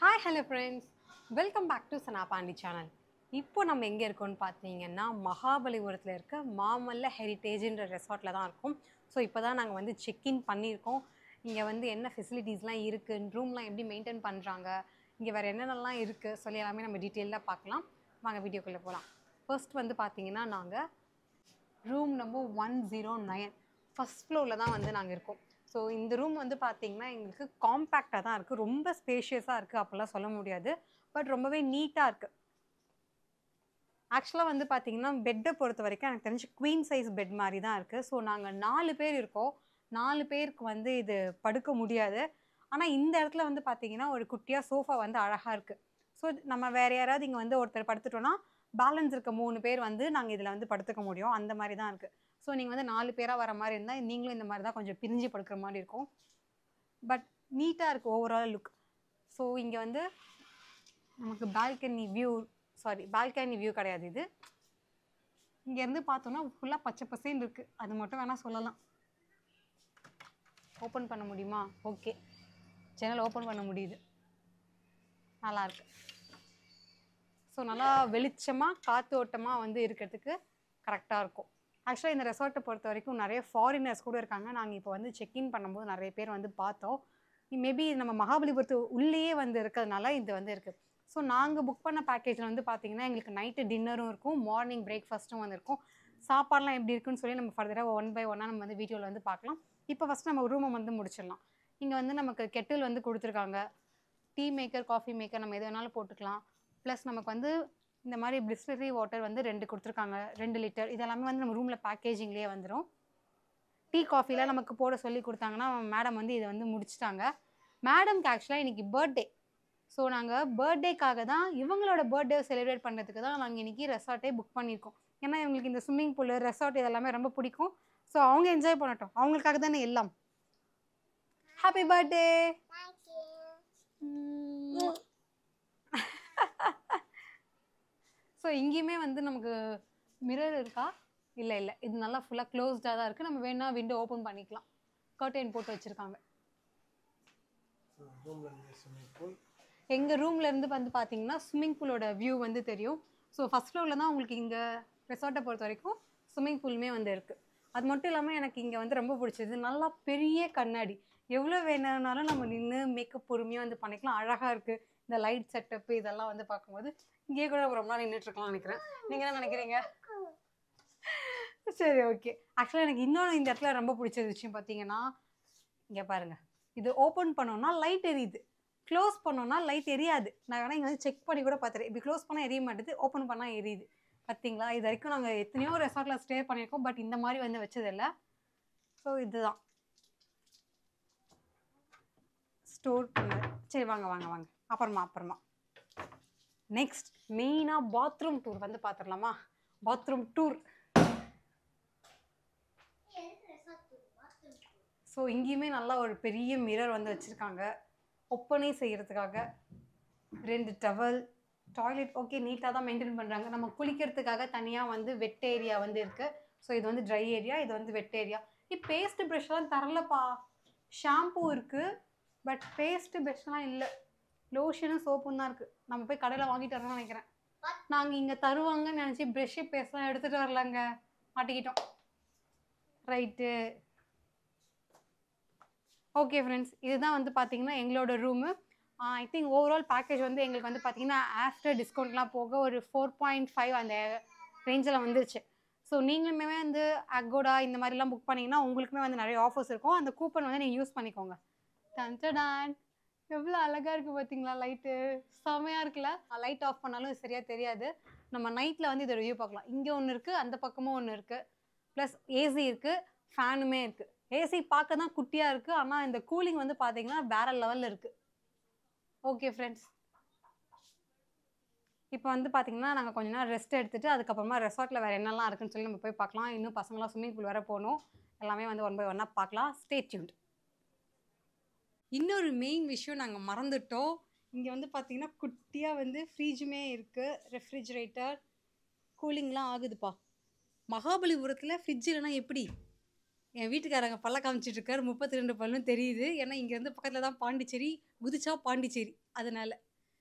Hi hello friends, welcome back to Sanapandi channel. இப்போ நம்ம எங்கே இருக்கோம்னு பார்த்தீங்கன்னா மகாபலிபுரத்தில் இருக்க மாமல்ல ஹெரிட்டேஜ்ன்ற ரெசார்ட்டில் தான் இருக்கோம். ஸோ இப்போ தான் நாங்கள் வந்து செக்இன் பண்ணியிருக்கோம். இங்கே வந்து என்ன ஃபெசிலிட்டிஸ்லாம் இருக்குது, ரூம்லாம் எப்படி மெயின்டைன் பண்ணுறாங்க, இங்கே வேறு என்னென்னலாம் இருக்குது சொல்லி எல்லாமே நம்ம டீட்டெயிலாக பார்க்கலாம். வாங்க வீடியோக்குள்ளே போகலாம். ஃபர்ஸ்ட் வந்து பார்த்தீங்கன்னா நாங்கள் ரூம் நம்பர் 109 ஃபஸ்ட் ஃப்ளோரில் தான் வந்து நாங்கள் இருக்கோம். ஸோ இந்த ரூம் வந்து பார்த்திங்கன்னா எங்களுக்கு காம்பேக்டாக தான் இருக்குது, ரொம்ப ஸ்பேஷியஸாக இருக்குது அப்படிலாம் சொல்ல முடியாது, பட் ரொம்பவே நீட்டாக இருக்குது. ஆக்சுவலாக வந்து பார்த்திங்கன்னா பெட்டை பொறுத்த வரைக்கும் எனக்கு தெரிஞ்சு குவீன் சைஸ் பெட் மாதிரி தான் இருக்குது. ஸோ நாங்கள் 4 பேர் இருக்கோம், 4 பேருக்கு வந்து இது படுக்க முடியாது. ஆனால் இந்த இடத்துல வந்து பார்த்திங்கன்னா ஒரு குட்டியாக சோஃபா வந்து அழகாக இருக்குது. ஸோ நம்ம வேறு யாராவது இங்கே வந்து ஒருத்தர் படுத்துட்டோன்னா பேலன்ஸ் இருக்க 3 பேர் வந்து நாங்கள் இதில் வந்து படுத்துக்க முடியும், அந்த மாதிரி தான் இருக்குது. ஸோ நீங்கள் வந்து 4 பேராக வர மாதிரி இருந்தால் நீங்களும் இந்த மாதிரி தான் கொஞ்சம் பிரிஞ்சு படுக்கிற மாதிரி இருக்கும். பட் நீட்டாக இருக்குது ஓவரால் லுக். ஸோ இங்கே வந்து நமக்கு பால்கனி வியூ கிடையாது இது. இங்கேருந்து பார்த்தோன்னா ஃபுல்லாக பச்சை பசேன்னு இருக்குது, அது மட்டும் வேணால் சொல்லலாம். ஓப்பன் பண்ண முடியுமா? ஓகே, ஜன்னல் ஓப்பன் பண்ண முடியுது, நல்லாயிருக்கு. ஸோ நல்லா வெளிச்சமாக காற்றோட்டமாக வந்து இருக்கிறதுக்கு கரெக்டாக இருக்கும். ஆக்சுவலாக இந்த ரெசார்ட்டை பொறுத்த வரைக்கும் நிறைய ஃபாரினர்ஸ் கூட இருக்காங்க. நாங்கள் இப்போ வந்து செக்இன் பண்ணும்போது நிறைய பேர் வந்து பார்த்தோம். மேபி நம்ம மகாபலிபுரத்து உள்ளேயே வந்து இருக்கிறதுனால இது வந்து இருக்குது. ஸோ நாங்கள் புக் பண்ண பேக்கேஜில் வந்து பார்த்திங்கன்னா எங்களுக்கு நைட்டு டின்னரும் இருக்கும், மார்னிங் பிரேக்ஃபாஸ்ட்டும் வந்து இருக்கும். சாப்பாடெலாம் எப்படி இருக்குன்னு சொல்லி நம்ம ஃபர்தராக 1 by 1 நம்ம வந்து வீடியோவில் வந்து பார்க்கலாம். இப்போ ஃபஸ்ட் நம்ம ரூமை வந்து முடிச்சிடலாம். இங்கே வந்து நமக்கு கெட்டில் வந்து கொடுத்துருக்காங்க, டீ மேக்கர், காஃபி மேக்கர் நம்ம எது வேணாலும் போட்டுக்கலாம். ப்ளஸ் நமக்கு வந்து இந்த மாதிரி பிஸ்லரி வாட்டர் வந்து 2 கொடுத்துருக்காங்க, 2 லிட்டர். இதெல்லாமே வந்து நம்ம ரூமில் பேக்கேஜிங்லேயே வந்துடும். டீ காஃபிலாம் நமக்கு போட சொல்லி கொடுத்தாங்கன்னா மேடம் வந்து இதை வந்து முடிச்சிட்டாங்க. மேடம்க்கு ஆக்சுவலாக இன்றைக்கி பர்த்டே. ஸோ நாங்கள் பர்த்டேக்காக தான், இவங்களோட பர்த்டே செலிப்ரேட் பண்ணுறதுக்கு தான் நாங்கள் இன்றைக்கி ரெசார்ட்டே புக் பண்ணியிருக்கோம். ஏன்னா இவங்களுக்கு இந்த ஸ்விம்மிங் பூல், ரெசார்ட் இதெல்லாமே ரொம்ப பிடிக்கும். ஸோ அவங்க என்ஜாய் பண்ணட்டும், அவங்களுக்காக தானே எல்லாம். Happy birthday. ஸோ இங்கேயுமே வந்து நமக்கு மிரர் இருக்கா? இல்லை, இது நல்லா ஃபுல்லாக க்ளோஸ்டாக தான் இருக்குது. நம்ம வேணா விண்டோ ஓப்பன் பண்ணிக்கலாம், கர்டைன் போட்டு வச்சுருக்காங்க. எங்கள் ரூம்லேருந்து வந்து பார்த்தீங்கன்னா ஸ்விம்மிங் பூலோட வியூ வந்து தெரியும். ஸோ ஃபஸ்ட் ஃப்ளோரில் தான் உங்களுக்கு இங்கே ரெசார்ட்டை பொறுத்த வரைக்கும் ஸ்விம்மிங் பூலுமே வந்து இருக்குது. அது மட்டும் இல்லாமல் எனக்கு இங்கே வந்து ரொம்ப பிடிச்சது, நல்லா பெரிய கண்ணாடி, எவ்வளோ வேணும்னாலும் நம்ம நின்று மேக்கப் பொறுமையாக வந்து பண்ணிக்கலாம், அழகாக இருக்குது. இந்த லைட் செட்டப்பு இதெல்லாம் வந்து பார்க்கும்போது இங்கேயே கூட ரொம்ப நாள் நின்றுட்டுருக்கலாம்னு நினைக்கிறேன். நீங்கள் என்ன நினைக்கிறீங்க? சரி, ஓகே. ஆக்சுவலாக எனக்கு இன்னொன்று இந்த இடத்துல ரொம்ப பிடிச்ச விஷயம் பார்த்தீங்கன்னா, இங்கே பாருங்கள், இது ஓப்பன் பண்ணோன்னா லைட் எரியுது, க்ளோஸ் பண்ணோன்னா லைட் எரியாது. நான் வேணால் இங்கே வந்து செக் பண்ணி கூட பார்த்துறேன். இப்படி க்ளோஸ் பண்ணால் எரிய மாட்டேது, ஓப்பன் பண்ணால் எரியுது. பார்த்தீங்களா? இது வரைக்கும் நாங்கள் எத்தனையோ ரெசார்ட்டில் ஸ்டே பண்ணியிருக்கோம், பட் இந்த மாதிரி வந்து வச்சதில்லை. ஸோ இதுதான் ஸ்டோர் பண்ண. சரி, வாங்க அப்புறமா நெக்ஸ்ட் மெயினாக பாத்ரூம் டூர் வந்து பார்த்துடலாமா? Bathroom tour. ஸோ இங்கேயுமே நல்லா ஒரு பெரிய மிரர் வந்து வச்சுருக்காங்க, ஒப்பனை செய்கிறதுக்காக. 2 டவல், டாய்லெட் ஓகே நீட்டாக தான் மெயின்டைன் பண்ணுறாங்க. நம்ம குளிக்கிறதுக்காக தனியாக வந்து வெட் ஏரியா வந்து இருக்குது. ஸோ இது வந்து ட்ரை ஏரியா, இது வந்து வெட் ஏரியா. பேஸ்ட்டு ப்ரஷ்லாம் தரலப்பா. ஷாம்பூ இருக்குது, பட் பேஸ்ட்டு ப்ரஷ்லாம் இல்லை, லோஷனும் சோப்பும் தான் இருக்குது. நம்ம போய் கடையில் வாங்கிட்டு வரணும்னு நினைக்கிறேன். நாங்கள் இங்கே தருவாங்கன்னு நினச்சி ப்ரெஷ்ஷு பேஸ்ட்லாம் எடுத்துகிட்டு வரலாங்க, மாட்டிக்கிட்டோம். ரைட்டு, ஓகே ஃப்ரெண்ட்ஸ், இதுதான் வந்து பார்த்திங்கன்னா எங்களோட room. I think overall package வந்து எங்களுக்கு வந்து பார்த்திங்கன்னா ஆஃப்டர் டிஸ்கவுண்ட்லாம் போக ஒரு 4.5 அந்த ரேஞ்சில் வந்துருச்சு. ஸோ நீங்களுமே வந்து அகோடா இந்த மாதிரிலாம் புக் பண்ணிங்கன்னா உங்களுக்குமே வந்து நிறைய ஆஃபர்ஸ் இருக்கும். அந்த கூப்பன் வந்து நீங்கள் யூஸ் பண்ணிக்கோங்க. டன்டடான், எவ்வளோ அழகாக இருக்குது பார்த்தீங்களா? லைட்டு செமையாக இருக்குல்ல? லைட் ஆஃப் பண்ணாலும் சரியாக தெரியாது. நம்ம நைட்டில் வந்து இதை ரிவ்யூ பார்க்கலாம். இங்கே ஒன்று இருக்குது, அந்த பக்கமும் ஒன்று இருக்குது, ப்ளஸ் ஏசி இருக்குது, ஃபேனுமே இருக்குது. ஏசி பார்க்க தான் குட்டியாக இருக்குது, ஆனால் இந்த கூலிங் வந்து பார்த்தீங்கன்னா வேறு லெவலில் இருக்குது. ஓகே ஃப்ரெண்ட்ஸ், இப்போ வந்து பார்த்தீங்கன்னா நாங்கள் கொஞ்ச நேரம் ரெஸ்ட் எடுத்துகிட்டு அதுக்கப்புறமா ரெசார்ட்டில் வேறு என்னெல்லாம் இருக்குன்னு சொல்லி நம்ம போய் பார்க்கலாம். இன்னும் பசங்களாம் ஸ்விம்மிங் பூல் வேறு போகணும். எல்லாமே வந்து 1 by 1 பார்க்கலாம். Stay tuned. இன்னொரு மெயின் விஷயம் நாங்கள் மறந்துட்டோம். இங்கே வந்து பார்த்தீங்கன்னா குட்டியாக வந்து ஃப்ரிட்ஜுமே இருக்குது, ரெஃப்ரிஜிரேட்டர், கூலிங்லாம் ஆகுதுப்பா. மகாபலிபுரத்தில் ஃப்ரிட்ஜ் இல்லைனா எப்படி? என் வீட்டுக்காரங்க பல்ல காமிச்சிட்ருக்காரு, 32 பல்லும் தெரியுது. ஏன்னா இங்கேருந்து பக்கத்தில் தான் பாண்டிச்சேரி, குதிச்சா பாண்டிச்சேரி, அதனால்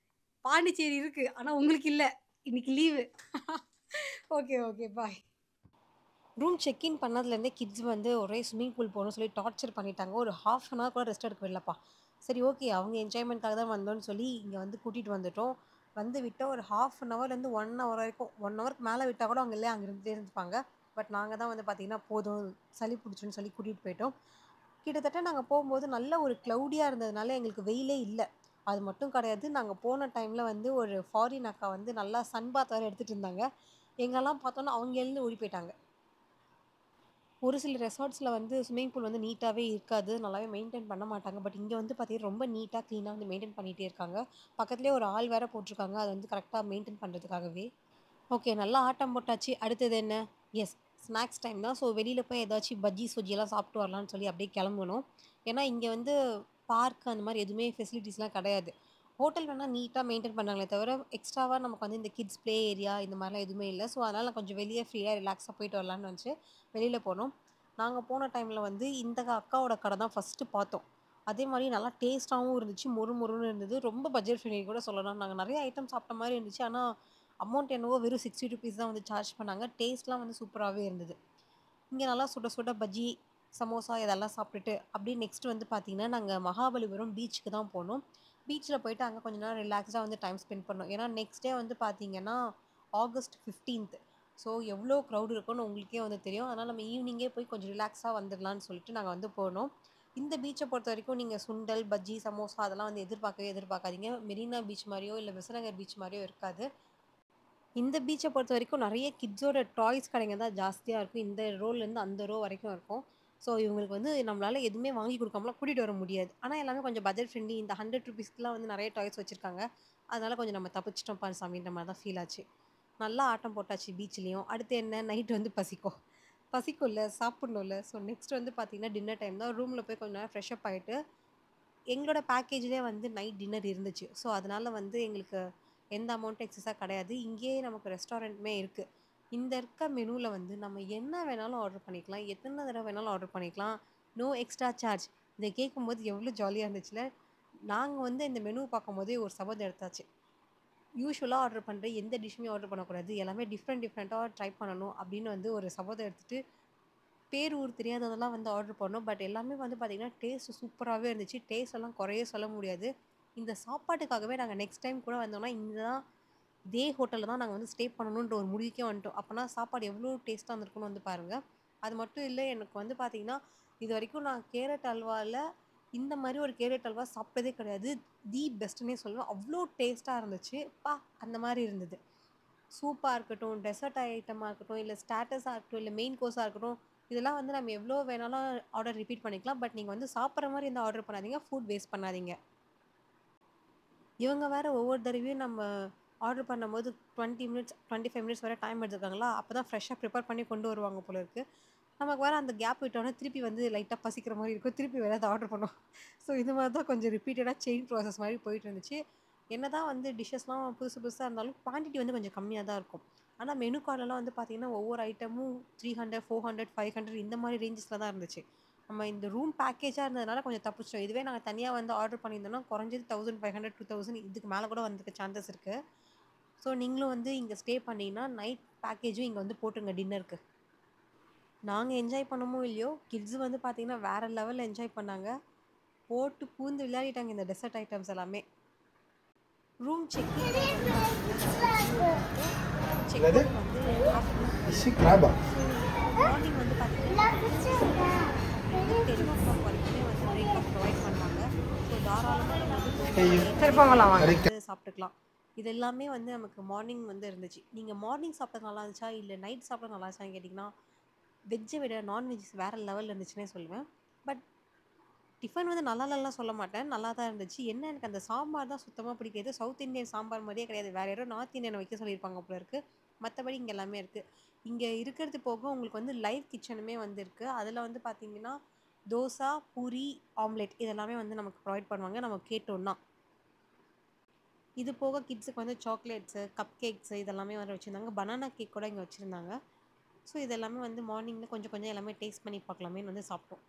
பாண்டிச்சேரி இருக்குது, ஆனால் உங்களுக்கு இல்லை. இன்னைக்கு leave. Okay okay bye. Room check in பண்ணதுலேருந்தே கிட்ஸ் வந்து ஒரே ஸ்விம்மிங் பூல் போகணும்னு சொல்லி டார்ச்சர் பண்ணிட்டாங்க. ஒரு ஹாஃப் அன் ஹவர் கூட ரெஸ்ட் எடுக்க விடலப்பா. சரி ஓகே, அவங்க என்ஜாய்மெண்ட்காக தான் வந்தோன்னு சொல்லி இங்கே வந்து கூட்டிகிட்டு வந்துட்டோம். வந்து விட்டால் ஒரு ஹாஃப் அன் ஹவர்லேருந்து 1 ஹவர் வரைக்கும், 1 ஹவருக்கு மேலே விட்டால் கூட அவங்க இல்லையே அங்கே இருந்துகிட்டே இருந்துப்பாங்க. பட் நாங்கள் தான் வந்து பார்த்திங்கன்னா போதும் சளி பிடிச்சுன்னு சொல்லி கூட்டிகிட்டு போயிட்டோம். கிட்டத்தட்ட நாங்கள் போகும்போது நல்ல ஒரு க்ளவுடியாக இருந்ததுனால எங்களுக்கு வெயிலே இல்லை. அது மட்டும் கிடையாது, நாங்கள் போன டைமில் வந்து ஒரு ஃபாரின் அக்கா வந்து நல்லா சன் பாத் வேறு எடுத்துகிட்டு இருந்தாங்க. எங்கெல்லாம் பார்த்தோன்னா அவங்க எழுந்து ஓடி போயிட்டாங்க. ஒரு சில ரெசார்ட்ஸில் வந்து ஸ்விம்மிங் பூல் வந்து நீட்டாகவே இருக்காது, நல்லாவே மெயின்டைன் பண்ண மாட்டாங்க. பட் இங்கே வந்து பார்த்தீங்கன்னா ரொம்ப நீட்டாக க்ளீனாக வந்து மெயின்டைன் பண்ணிகிட்டே இருக்காங்க. பக்கத்துலேயே ஒரு ஆள் வேறு போட்டிருக்காங்க, அது வந்து கரெக்டாக மெயின்டைன் பண்ணுறதுக்காகவே. ஓகே, நல்லா ஆட்டம் போட்டாச்சு. அடுத்தது என்ன? எஸ், ஸ்நாக்ஸ் டைம் தான். ஸோ வெளியில் போய் ஏதாச்சும் பஜ்ஜி சொஜ்ஜியெல்லாம் சாப்பிட்டு வரலான்னு சொல்லி அப்படியே கிளம்பணும். ஏன்னா இங்கே வந்து பார்க் அந்த மாதிரி எதுவுமே ஃபெசிலிட்டிஸ்லாம் கிடையாது. ஹோட்டல் வேணால் நீட்டாக மெயின்டைன் பண்ணாங்களே தவிர எக்ஸ்ட்ராவாக நமக்கு வந்து இந்த கிட்ஸ் ப்ளே ஏரியா இந்த மாதிரிலாம் எதுவுமே இல்லை. ஸோ அதனால் நான் கொஞ்சம் வெளியே ஃப்ரீயாக ரிலாக்ஸாக போயிட்டு வரலான்னு வந்துச்சு வெளியில் போனோம். நாங்கள் போன டைமில் வந்து இந்த அக்காவோட கடை தான் ஃபஸ்ட்டு பார்த்தோம். அதே மாதிரி நல்லா டேஸ்ட்டாகவும் இருந்துச்சு, மொறு மொறுன்னு இருந்தது. ரொம்ப பட்ஜெட் ஃப்ரெண்ட்லி கூட சொல்லலாம். நாங்கள் நிறைய ஐட்டம் சாப்பிட்ட மாதிரி இருந்துச்சு. ஆனால் அமௌண்ட் என்னவோ வெறும் 60 ருபீஸ் தான் வந்து சார்ஜ் பண்ணாங்க. டேஸ்ட்லாம் வந்து சூப்பராகவே இருந்தது. இங்கே நல்லா சுட சுட பஜ்ஜி, சமோசா இதெல்லாம் சாப்பிட்டுட்டு அப்படியே நெக்ஸ்ட் வந்து பார்த்திங்கன்னா நாங்கள் மகாபலிபுரம் பீச்சுக்கு தான் போனோம். பீச்சில் போயிட்டு அங்கே கொஞ்சம் நேரம் ரிலாக்ஸாக வந்து டைம் ஸ்பெண்ட் பண்ணோம். ஏன்னா நெக்ஸ்ட் டே வந்து பார்த்திங்கன்னா ஆகஸ்ட் 15th. ஸோ எவ்வளோ க்ரௌட் இருக்குன்னு உங்களுக்கே வந்து தெரியும். அதனால் நம்ம ஈவினிங்கே போய் கொஞ்சம் ரிலாக்ஸாக வந்துடலான்னு சொல்லிட்டு நாங்கள் வந்து போனோம். இந்த பீச்சை பொறுத்த வரைக்கும் நீங்கள் சுண்டல், பஜ்ஜி, சமோசா அதெல்லாம் வந்து எதிர்பார்க்காதீங்க. மெரினா பீச் மாதிரியோ இல்லை விசநகர் பீச் மாதிரியோ இருக்காது. இந்த பீச்சை பொறுத்த வரைக்கும் நிறைய கிட்ஸோட டாய்ஸ் கடைங்க தான் ஜாஸ்தியாக இருக்கும். இந்த ரோலேருந்து அந்த ரோ வரைக்கும் இருக்கும். ஸோ இவங்களுக்கு வந்து நம்மளால் எதுவுமே வாங்கி கொடுக்காமலாம் கூட்டிகிட்டு வர முடியாது. ஆனால் எல்லாமே கொஞ்சம் பட்ஜெட் ஃப்ரெண்ட்லி. இந்த 100 ருபீஸ்க்குலாம் வந்து நிறைய டாய்ஸ் வச்சுருக்காங்க. அதனால் கொஞ்சம் நம்ம தப்பிச்சிட்டோம்ப்பா சாமின்ற மாதிரி தான் ஃபீல் ஆச்சு. நல்லா ஆட்டம் போட்டாச்சு பீச்லேயும். அடுத்து என்ன, நைட்டு வந்து பசிக்கும்ல, சாப்பிட்ணும்ல. ஸோ நெக்ஸ்ட் வந்து பார்த்திங்கன்னா டின்னர் டைம் தான். ரூமில் போய் கொஞ்சம் நேரம் ஃப்ரெஷ்அப் ஆகிட்டு எங்களோட பேக்கேஜ்லேயே வந்து நைட் டின்னர் இருந்துச்சு. ஸோ அதனால் வந்து எங்களுக்கு எந்த அமௌண்ட்டும் எக்ஸஸாக கிடையாது. இங்கேயே நமக்கு ரெஸ்டாரண்ட்டுமே இருக்குது. இந்த இருக்க மெனுவில் வந்து நம்ம என்ன வேணாலும் ஆர்டர் பண்ணிக்கலாம், எத்தனை தடவை வேணாலும் ஆர்டர் பண்ணிக்கலாம். No extra charge. இதை கேட்கும்போது எவ்வளோ ஜாலியாக இருந்துச்சுல. நாங்கள் வந்து இந்த மெனு பார்க்கும்போதே ஒரு சபதம் எடுத்தாச்சு. யூஷுவலாக ஆர்டர் பண்ணுற எந்த டிஷ்ஷுமே ஆர்டர் பண்ணக்கூடாது, எல்லாமே டிஃப்ரெண்ட்டாக ட்ரை பண்ணணும் அப்படின்னு வந்து ஒரு சபதம் எடுத்துகிட்டு பேர் ஊர் தெரியாததெல்லாம் வந்து ஆர்டர் பண்ணோம். பட் எல்லாமே வந்து பார்த்திங்கன்னா டேஸ்ட் சூப்பராகவே இருந்துச்சு. டேஸ்ட் எல்லாம் குறையே சொல்ல முடியாது. இந்த சாப்பாட்டுக்காகவே நாங்கள் நெக்ஸ்ட் டைம் கூட வந்தோம்னா இதே ஹோட்டலில் தான் நாங்கள் வந்து ஸ்டே பண்ணணுன்ற ஒரு முடிவுக்கே வந்துட்டோம். அப்போனா சாப்பாடு எவ்வளோ டேஸ்ட்டாக இருந்திருக்குன்னு வந்து பாருங்கள். அது மட்டும் இல்லை, எனக்கு வந்து பார்த்திங்கன்னா இது வரைக்கும் நான் கேரட் அல்வாவில் இந்த மாதிரி ஒரு கேரட் அல்வா சாப்பிட்டதே கிடையாது. தி பெஸ்ட்டுன்னே சொல்லுவேன். அவ்வளோ டேஸ்ட்டாக இருந்துச்சு. அந்த மாதிரி இருந்தது. சூப்பாக இருக்கட்டும், டெசர்ட் ஐட்டமாக இருக்கட்டும், இல்லை ஸ்டார்ட்டர்ஸாக இருக்கட்டும், இல்லை மெயின் கோர்ஸாக இருக்கட்டும், இதெல்லாம் வந்து நம்ம எவ்வளோ வேணாலும் ஆர்டர் ரிப்பீட் பண்ணிக்கலாம். பட் நீங்கள் வந்து சாப்பிட்ற மாதிரி இருந்தால் ஆர்டர் பண்ணாதீங்க, ஃபுட் வேஸ்ட் பண்ணாதீங்க. இவங்க வேறு ஒவ்வொரு தடவையும் நம்ம ஆர்டர் பண்ணும்போது 20 மினிட்ஸ் 25 மினிட்ஸ் வரை டைம் எடுத்துருக்காங்களா, அப்போ தான் ஃப்ரெஷ்ஷாக ப்ரிப்பேர் பண்ணி கொண்டு வருவாங்க போல இருக்குது. நமக்கு வேறு அந்த கேப் விட்டோன்னே திருப்பி வந்து லைட்டாக பசிக்கிற மாதிரி இருக்கும், திருப்பி வேறு அதை ஆர்டர் பண்ணோம். ஸோ இது மாதிரி தான் கொஞ்சம் ரிப்பீட்டடாக செயின் ப்ராசஸ் மாதிரி போயிட்டு இருந்துச்சு. என்ன தான் வந்து டிஷ்ஷஸ்லாம் புதுசாக இருந்தாலும் குவான்டிட்டி வந்து கொஞ்சம் கம்மியாக தான் இருக்கும். ஆனால் மெனு கார்டெல்லாம் வந்து பார்த்திங்கன்னா ஒவ்வொரு ஐட்டமும் 300, 400, 500 இந்த மாதிரி ரேஞ்சஸில் தான் இருந்துச்சு. நம்ம இந்த ரூம் பேக்கேஜாக இருந்ததுனால கொஞ்சம் தப்பிச்சிட்டோம். இதுவே நாங்கள் தனியாக வந்து ஆர்டர் பண்ணியிருந்தோம்னா குறைஞ்சது 1500, 2000 இதுக்கு மேலே கூட வந்துருக்க சான்சஸ் இருக்குது. ஸோ நீங்களும் வந்து இங்கே ஸ்டே பண்ணிங்கன்னா நைட் பேக்கேஜும் இங்கே வந்து போட்டுருங்க டின்னருக்கு. நாங்கள் என்ஜாய் பண்ணமோ இல்லையோ, கிட்ஸு வந்து பார்த்திங்கன்னா வேறு லெவலில் என்ஜாய் பண்ணாங்க. போட்டு பூந்து விளையாடிட்டாங்க இந்த டெசர்ட் ஐட்டம்ஸ் எல்லாமே. ரூம் செக்இன் மார்னிங் வந்து பார்த்தீங்கன்னா 10 வரைக்குமே வந்து பிரேக்ஃபாஸ்ட் ப்ரொவைட் பண்ணுவாங்க. ஸோ தாராளமாக சாப்பிட்டுக்கலாம். இது எல்லாமே வந்து நமக்கு மார்னிங் வந்து இருந்துச்சு. நீங்கள் மார்னிங் சாப்பிட்டது நல்லா இருந்துச்சா, இல்லை நைட் சாப்பிட்டது நல்லா இருந்துச்சான்னு கேட்டிங்கன்னா, வெஜ்ஜை விட நான்வெஜ்ஜஸ் வேறு லெவலில் இருந்துச்சுன்னே சொல்லுவேன். பட் டிஃபன் வந்து நல்லா இல்லைலாம் சொல்ல மாட்டேன், நல்லா தான் இருந்துச்சு. என்ன எனக்கு அந்த சாம்பார் தான் சுத்தமாக பிடிக்காது. சவுத் இந்தியன் சாம்பார் மாதிரியே கிடையாது, வேறு யாரோ நார்த் இந்தியனை வைக்க சொல்லியிருப்பாங்க போல இருக்குது. மற்றபடி இங்கே எல்லாமே இருக்குது. இங்கே இருக்கிறது போக உங்களுக்கு வந்து லைவ் கிச்சனுமே வந்து இருக்குது. அதில் வந்து பார்த்திங்கன்னா தோசை, பூரி, ஆம்லெட் இதெல்லாமே வந்து நமக்கு ப்ரொவைட் பண்ணுவாங்க நம்ம கேட்டோன்னா. இது போக கிட்ஸுக்கு வந்து சாக்லேட்ஸு, கப் கேக்ஸு இதெல்லாமே வந்து வச்சுருந்தாங்க. பனானா கேக் கூட இங்கே வச்சுருந்தாங்க. ஸோ இதெல்லாமே வந்து மார்னிங்கில் கொஞ்சம் கொஞ்சம் எல்லாமே டேஸ்ட் பண்ணி பார்க்கலாமேன்னு வந்து சாப்பிட்டோம்.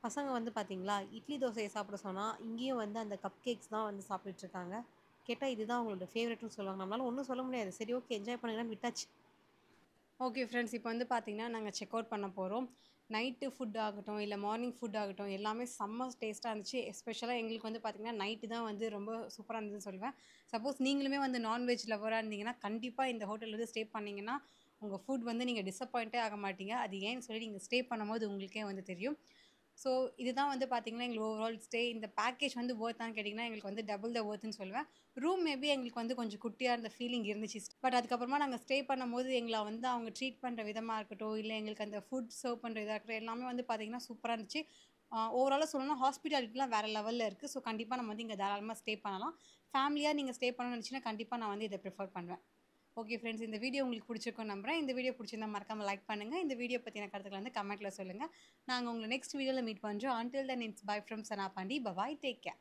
பசங்க வந்து பார்த்திங்களா இட்லி தோசையை சாப்பிட சொன்னால் இங்கேயும் வந்து அந்த கப் கேக்ஸ் தான் வந்து சாப்பிட்டுட்ருக்காங்க. கேட்டால் இதுதான் அவங்களோட ஃபேவரெட்னு சொல்லுவாங்க. நம்மளால ஒன்றும் சொல்ல முடியாது. சரி ஓகே என்ஜாய் பண்ணுங்கன்னு விட்டாச்சு. ஓகே ஃப்ரெண்ட்ஸ், இப்போ வந்து பார்த்தீங்கன்னா நாங்கள் செக் அவுட் பண்ண போகிறோம். நைட்டு ஃபுட் ஆகட்டும், இல்லை மார்னிங் ஃபுட் ஆகட்டும், எல்லாமே செம்ம டேஸ்ட்டாக இருந்துச்சு. எஸ்பெஷலாக எங்களுக்கு வந்து பார்த்தீங்கன்னா நைட்டு தான் வந்து ரொம்ப சூப்பராக இருந்ததுன்னு சொல்லுவேன். சப்போஸ் நீங்களுமே வந்து நான்வெஜ் லவராக இருந்தீங்கன்னா கண்டிப்பாக இந்த ஹோட்டலில் வந்து ஸ்டே பண்ணிங்கன்னா உங்கள் ஃபுட் வந்து நீங்கள் டிசப்பாயிண்ட்டே ஆக மாட்டீங்க. அது ஏன்னு சொல்லி நீங்கள் ஸ்டே பண்ணும்போது உங்களுக்கே வந்து தெரியும். ஸோ இதுதான் வந்து பார்த்தீங்கன்னா எங்களுக்கு ஓவரால் ஸ்டே. இந்த பேக்கேஜ் வந்து ஒர்த்தான்னு கேட்டிங்கன்னா எங்களுக்கு வந்து டபுள் த ஒர்த்துன்னு சொல்லுவேன். ரூம் மேபி எங்களுக்கு வந்து கொஞ்சம் குட்டியாக இருந்த ஃபீலிங் இருந்துச்சு. பட் அதுக்கப்புறமா நாங்கள் ஸ்டே பண்ணும்போது எங்களை வந்து அவங்க ட்ரீட் பண்ணுற விதமாக இருக்கட்டும், இல்லை எங்களுக்கு அந்த ஃபுட் சர்வ் பண்ணுற இதாக இருக்கட்டும், எல்லாமே வந்து பார்த்தீங்கன்னா சூப்பராக இருந்துச்சு. ஓவராலாக சொல்லணும்னா ஹாஸ்பிட்டாலிட்டிலாம் வேறு லெவலில் இருக்குது. ஸோ கண்டிப்பாக நம்ம வந்து இங்கே தாராளமாக ஸ்டே பண்ணலாம். ஃபேமிலியாக நீங்கள் ஸ்டே பண்ணணும்னு நினச்சிங்கன்னா கண்டிப்பாக நான் வந்து இதை ப்ரிஃபர் பண்ணுவேன். ஓகே ஃப்ரெண்ட்ஸ், இந்த வீடியோ உங்களுக்கு பிடிச்சிருக்கும்னு நம்புறேன். இந்த வீடியோ பிடிச்சிருந்தா மறக்காம லைக் பண்ணுங்கள். இந்த வீடியோ பற்றின கருத்துக்களை வந்து கமெண்ட்டில் சொல்லுங்கள். நாங்கள் உங்களை நெக்ஸ்ட் வீடியோவில் மீட் பண்ணுறோம். Until then, it's bye from Sana Pandi. Bye bye. Take care.